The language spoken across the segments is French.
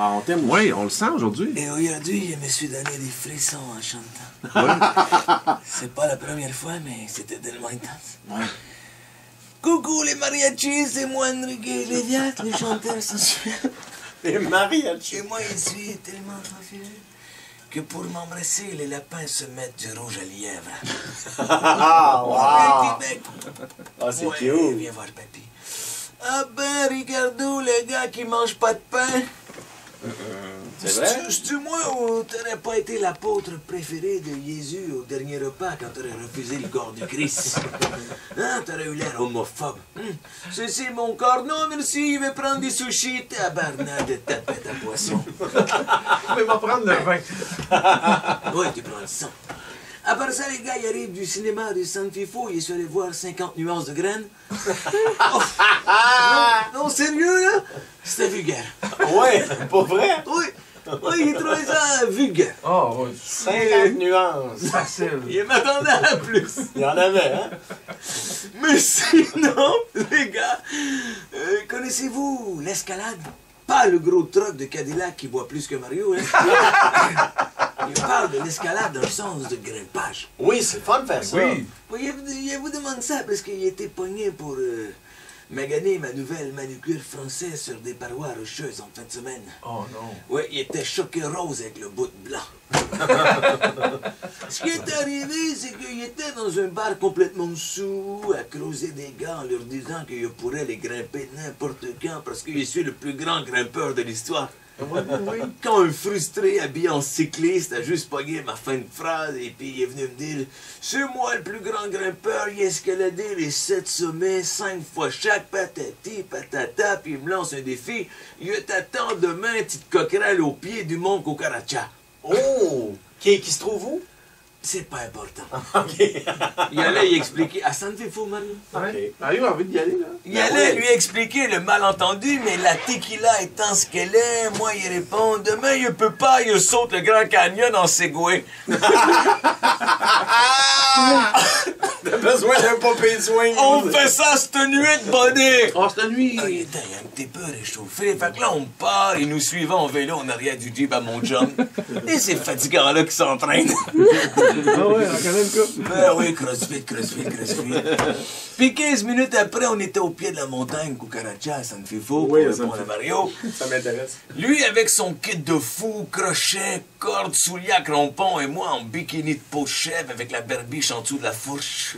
Ah, on t'aime. Oui, on le sent aujourd'hui. Et aujourd'hui, je me suis donné des frissons en chantant. Oui. C'est pas la première fois, mais c'était tellement intense. Ouais. Coucou les mariachis, c'est moi Enrique Leviat, le chanteur sensuel. Les mariachis. Et moi, je suis tellement sensuel que pour m'embrasser, les lapins se mettent du rouge à lièvre. Ah, wow. Au Québec. Ah, c'est Ouais, cute. viens voir papy. Ah ben, Ricardo, le gars qui mange pas de pain. C'est vrai? C'est-tu moi ou t'aurais pas été l'apôtre préféré de Jésus au dernier repas quand t'aurais refusé le corps du Christ? Hein, t'aurais eu l'air homophobe. Ceci est mon corps. Non, merci, je vais prendre des sushis. Tabarnak de tapette à poisson. Je vais m'en prendre le vin. Oui, tu prends le sang. À part ça, les gars, ils arrivent du cinéma de San Fifo, ils sont allés voir 50 nuances de graines. Oh, non, sérieux, là? C'était vulgaire. Ouais, pas vrai? Oui, oui, ils trouvaient ça vulgaire. Oh, oui. 50 nuances. Facile. Ils m'attendaient à plus. Il y en avait, hein? Mais sinon, les gars, connaissez-vous l'escalade? Pas le gros truck de Cadillac qui boit plus que Mario, hein? Il parle de l'escalade dans le sens de grimpage. Oui, c'est fun de faire ça. Oui. Oui, je vous demande ça parce qu'il était pogné pour maganer ma nouvelle manucure française sur des parois rocheuses en fin de semaine. Oh non. Oui, il était choqué rose avec le bout de blanc. Ce qui est arrivé, c'est qu'il était dans un bar complètement sous, à creuser des gars en leur disant qu'il pourrait les grimper n'importe quand parce que je suis le plus grand grimpeur de l'histoire. Oui, oui. Quand un frustré habillé en cycliste a juste pogné ma fin de phrase et puis il est venu me dire « C'est moi le plus grand grimpeur, il a escaladé les 7 sommets 5 fois chaque, patati, patata, puis il me lance un défi. Il t'attend demain, petite coquerelle au pied du mont Cucaracha. Oh! Qui se trouve où? C'est pas important. OK. Il allait y expliquer. Ah, ça me fait fou, Marie. Ouais. Mario a envie d'y aller, là. Il allait lui expliquer le malentendu, mais la tequila étant ce qu'elle est, moi, il répond « Demain, il peut pas, il saute le Grand Canyon en Segway. » T'as besoin d'un popé swing. On fait ça cette nuit de bonnet. Oh, c'est la nuit. Ah, il était un petit peu réchauffé. Fait que là, on part et nous suivons en vélo en arrière du Jeep à mon chum. Et ces fatigants-là qui s'entraînent. Ah ouais, on connaît le coup. Ben oui, crossfit. Puis 15 minutes après, on était au pied de la montagne, Cucaracha, ça me fait faux, pour Oui, le ça me pont fait de Mario. Ça m'intéresse. Lui, avec son kit de fou, crochet, corde, souliers à crampons, et moi en bikini de peau de chèvre avec la berbiche en dessous de la fourche.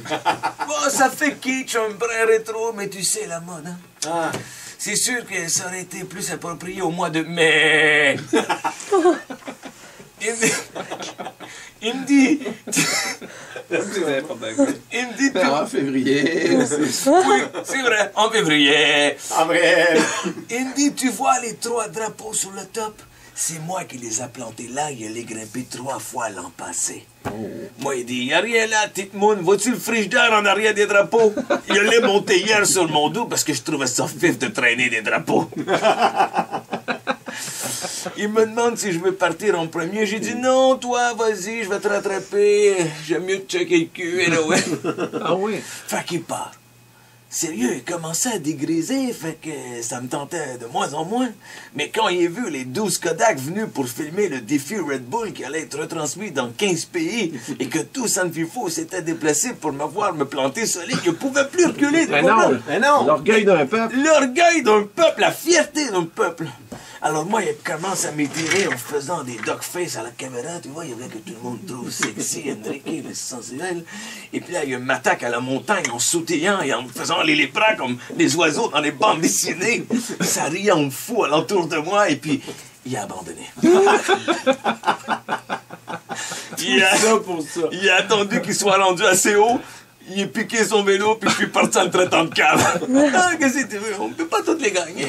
Bon, ça fait kitsch, un brin rétro, mais tu sais la mode, hein? Ah. C'est sûr que ça aurait été plus approprié au mois de mai. Il me dit... Il me dit... En février. Oui, c'est vrai, en février. En vrai. Il me dit, tu vois les 3 drapeaux sur le top? C'est moi qui les a plantés là, il les grimpé 3 fois l'an passé. Moi, il dit, y a rien là, petite moune, vois-tu le frigidaire en arrière des drapeaux? Il l'ai monté hier sur mon dos parce que je trouvais ça fif de traîner des drapeaux. Il me demande si je veux partir en premier. J'ai dit, non, toi, vas-y, je vais te rattraper. J'aime mieux te checker le cul, et là, ouais. Ah oui. Fait qu'il part. Sérieux, il commençait à dégriser, fait que ça me tentait de moins en moins. Mais quand il a vu les 12 Kodak venus pour filmer le défi Red Bull qui allait être retransmis dans 15 pays et que tout San Fifo s'était déplacé pour me voir me planter solide, il ne pouvait plus reculer. Mais non. Mais non. L'orgueil d'un peuple. L'orgueil d'un peuple, la fierté d'un peuple. Alors moi, il commence à m'étirer en faisant des dog face à la caméra, tu vois, il voulait que tout le monde trouve sexy, Enrique, le sensuel. Et puis là, il m'attaque à la montagne en sautillant et en me faisant les bras comme les oiseaux dans les bandes dessinées. Ça riait en fou alentour de moi et puis il a abandonné. Il a attendu qu'il soit rendu assez haut. Il a piqué son vélo, puis je suis parti en le traitant de cave. Ah, qu'est-ce que tu veux? On ne peut pas toutes les gagner.